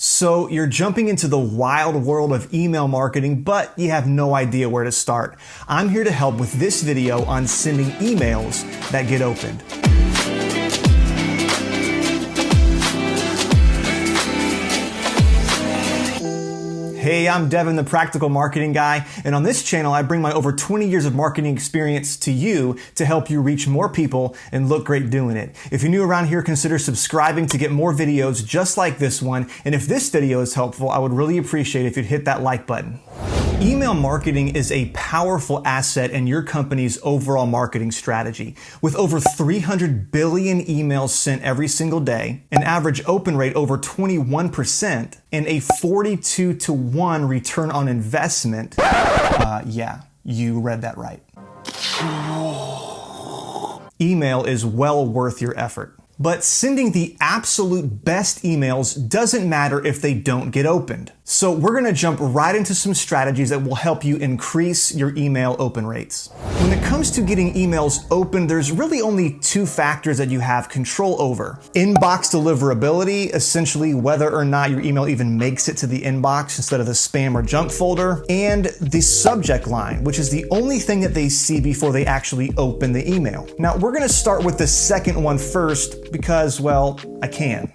So you're jumping into the wild world of email marketing, but you have no idea where to start. I'm here to help with this video on sending emails that get opened. Hey, I'm Devin, the Practical Marketing Guy, and on this channel, I bring my over 20 years of marketing experience to you to help you reach more people and look great doing it. If you're new around here, consider subscribing to get more videos just like this one, and if this video is helpful, I would really appreciate it if you'd hit that like button. Email marketing is a powerful asset in your company's overall marketing strategy. With over 300 billion emails sent every single day, an average open rate over 21%, and a 42-to-1 return on investment, yeah, you read that right. Email is well worth your effort. But sending the absolute best emails doesn't matter if they don't get opened. So we're going to jump right into some strategies that will help you increase your email open rates. When it comes to getting emails open, there's really only two factors that you have control over. Inbox deliverability, essentially whether or not your email even makes it to the inbox instead of the spam or junk folder, and the subject line, which is the only thing that they see before they actually open the email. Now, we're going to start with the second one first because, well, I can.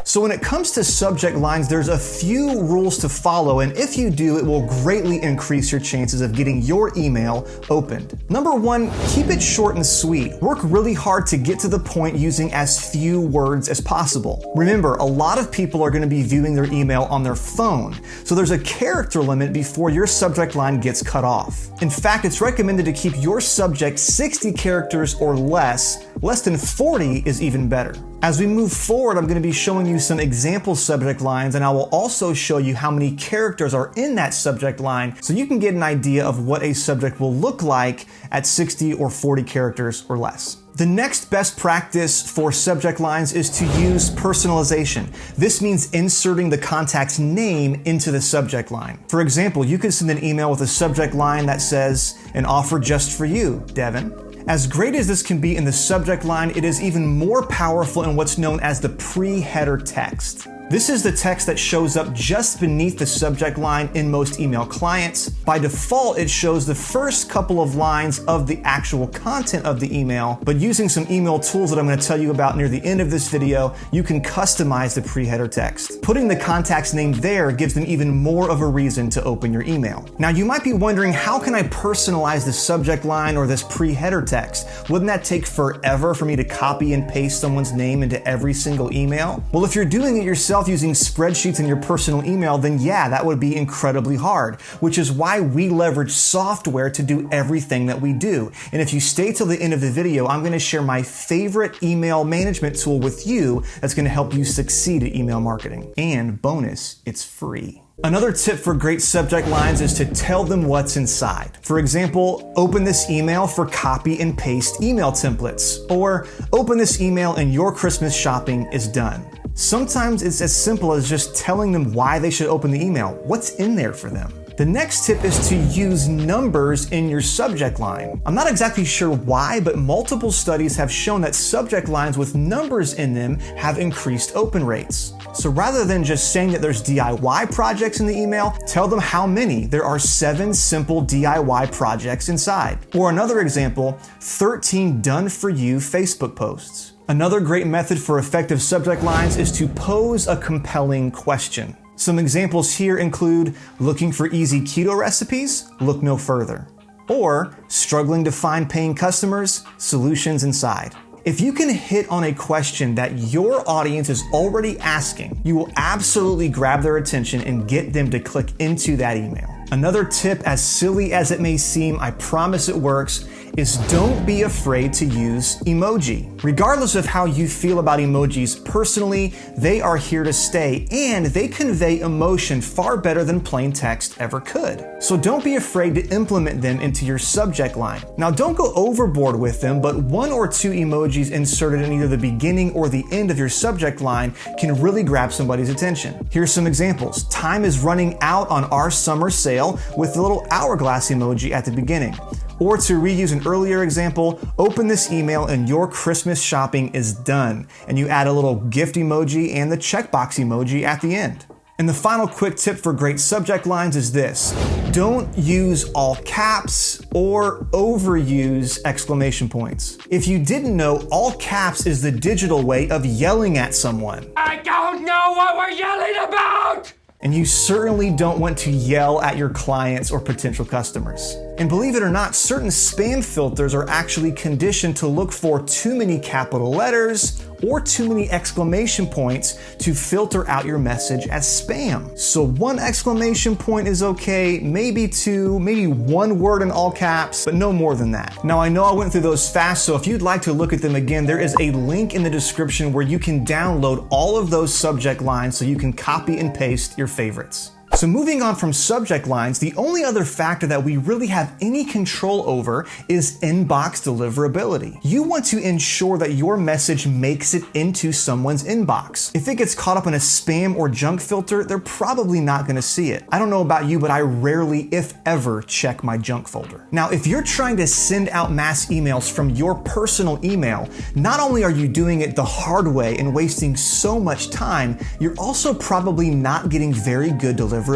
So when it comes to subject lines, there's a few rules to follow, and if you do, it will greatly increase your chances of getting your email opened. Number one, keep it short and sweet. Work really hard to get to the point using as few words as possible. Remember, a lot of people are going to be viewing their email on their phone, so there's a character limit before your subject line gets cut off. In fact, it's recommended to keep your subject 60 characters or less. Less than 40 is even better. As we move forward, I'm going to be showing you some example subject lines, and I will also show you how many characters are in that subject line so you can get an idea of what a subject will look like at 60 or 40 characters or less. The next best practice for subject lines is to use personalization. This means inserting the contact's name into the subject line. For example, you could send an email with a subject line that says, "An offer just for you, Devin." As great as this can be in the subject line, it is even more powerful in what's known as the pre-header text. This is the text that shows up just beneath the subject line in most email clients. By default, it shows the first couple of lines of the actual content of the email, but using some email tools that I'm going to tell you about near the end of this video, you can customize the pre-header text. Putting the contact's name there gives them even more of a reason to open your email. Now, you might be wondering, how can I personalize the subject line or this pre-header text? Wouldn't that take forever for me to copy and paste someone's name into every single email? Well, if you're doing it yourself using spreadsheets in your personal email, then yeah, that would be incredibly hard, which is why we leverage software to do everything that we do. And if you stay till the end of the video, I'm going to share my favorite email management tool with you that's going to help you succeed at email marketing. And bonus, it's free. Another tip for great subject lines is to tell them what's inside. For example, open this email for copy and paste email templates, or open this email and your Christmas shopping is done. Sometimes it's as simple as just telling them why they should open the email, what's in there for them. The next tip is to use numbers in your subject line. I'm not exactly sure why, but multiple studies have shown that subject lines with numbers in them have increased open rates. So rather than just saying that there's DIY projects in the email, tell them how many. There are 7 simple DIY projects inside. Or another example, 13 done for you Facebook posts. Another great method for effective subject lines is to pose a compelling question. Some examples here include looking for easy keto recipes? Look no further. Or struggling to find paying customers? Solutions inside. If you can hit on a question that your audience is already asking, you will absolutely grab their attention and get them to click into that email. Another tip, as silly as it may seem, I promise it works, is don't be afraid to use emoji. Regardless of how you feel about emojis personally, they are here to stay, and they convey emotion far better than plain text ever could. So don't be afraid to implement them into your subject line. Now, don't go overboard with them, but 1 or 2 emojis inserted in either the beginning or the end of your subject line can really grab somebody's attention. Here's some examples. Time is running out on our summer sale with the little hourglass emoji at the beginning. Or to reuse an earlier example, open this email and your Christmas shopping is done. And you add a little gift emoji and the checkbox emoji at the end. And the final quick tip for great subject lines is this: don't use all caps or overuse exclamation points. If you didn't know, all caps is the digital way of yelling at someone. I don't know what we're yelling about! And you certainly don't want to yell at your clients or potential customers. And believe it or not, certain spam filters are actually conditioned to look for too many capital letters or too many exclamation points to filter out your message as spam. So one exclamation point is okay, maybe two, maybe one word in all caps, but no more than that. Now I know I went through those fast, so if you'd like to look at them again, there is a link in the description where you can download all of those subject lines so you can copy and paste your favorites. So moving on from subject lines, the only other factor that we really have any control over is inbox deliverability. You want to ensure that your message makes it into someone's inbox. If it gets caught up in a spam or junk filter, they're probably not gonna see it. I don't know about you, but I rarely, if ever, check my junk folder. Now, if you're trying to send out mass emails from your personal email, not only are you doing it the hard way and wasting so much time, you're also probably not getting very good deliverability.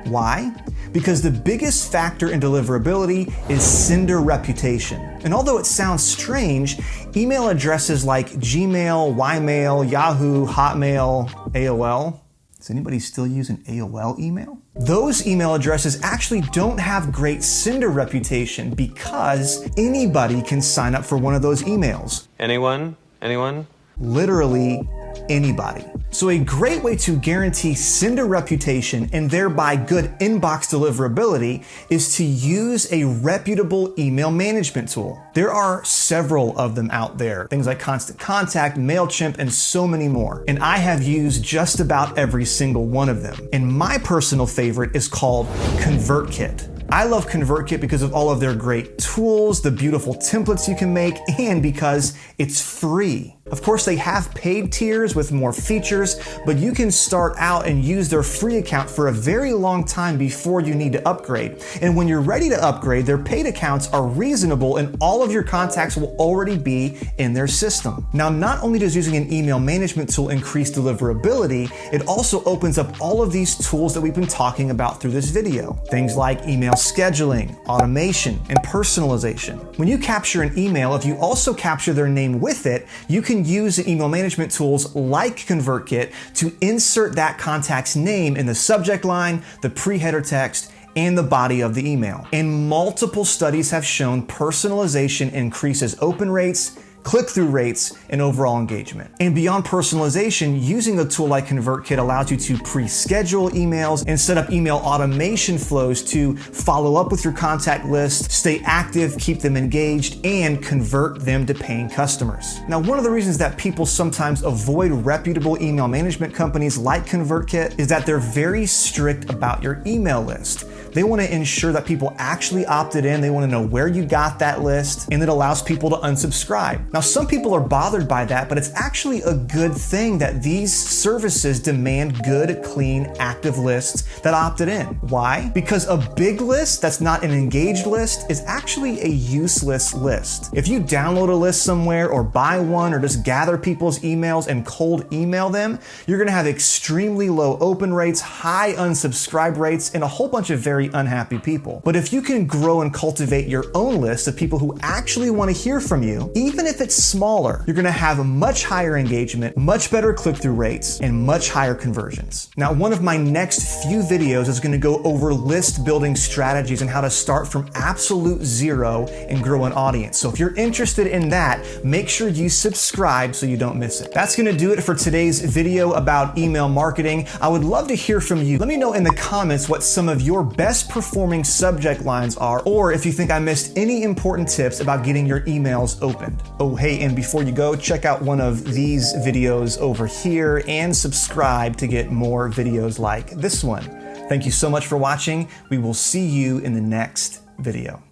Why? Because the biggest factor in deliverability is sender reputation. And although it sounds strange, email addresses like Gmail, Ymail, Yahoo, Hotmail, AOL, does anybody still use an AOL email? Those email addresses actually don't have great sender reputation because anybody can sign up for one of those emails. Anyone? Anyone? Literally anybody. So a great way to guarantee sender reputation and thereby good inbox deliverability is to use a reputable email management tool. There are several of them out there, things like Constant Contact, MailChimp, and so many more. And I have used just about every single one of them. And my personal favorite is called ConvertKit. I love ConvertKit because of all of their great tools, the beautiful templates you can make, and because it's free. Of course, they have paid tiers with more features, but you can start out and use their free account for a very long time before you need to upgrade. And when you're ready to upgrade, their paid accounts are reasonable and all of your contacts will already be in their system. Now, not only does using an email management tool increase deliverability, it also opens up all of these tools that we've been talking about through this video. Things like email scheduling, automation, and personalization. When you capture an email, if you also capture their name with it, you can use the email management tools like ConvertKit to insert that contact's name in the subject line, the pre-header text, and the body of the email. And multiple studies have shown personalization increases open rates, click-through rates, and overall engagement. And beyond personalization, using a tool like ConvertKit allows you to pre-schedule emails and set up email automation flows to follow up with your contact list, stay active, keep them engaged, and convert them to paying customers. Now, one of the reasons that people sometimes avoid reputable email management companies like ConvertKit is that they're very strict about your email list. They want to ensure that people actually opted in. They want to know where you got that list, and it allows people to unsubscribe. Now, some people are bothered by that, but it's actually a good thing that these services demand good, clean, active lists that opted in. Why? Because a big list that's not an engaged list is actually a useless list. If you download a list somewhere or buy one or just gather people's emails and cold email them, you're going to have extremely low open rates, high unsubscribe rates, and a whole bunch of very unhappy people. But if you can grow and cultivate your own list of people who actually want to hear from you, even if it's smaller, you're going to have a much higher engagement, much better click-through rates, and much higher conversions. Now, one of my next few videos is going to go over list building strategies and how to start from absolute zero and grow an audience. So if you're interested in that, make sure you subscribe so you don't miss it. That's going to do it for today's video about email marketing. I would love to hear from you. Let me know in the comments what some of your best performing subject lines are, or if you think I missed any important tips about getting your emails opened. Oh, hey, and before you go, check out one of these videos over here and subscribe to get more videos like this one. Thank you so much for watching. We will see you in the next video.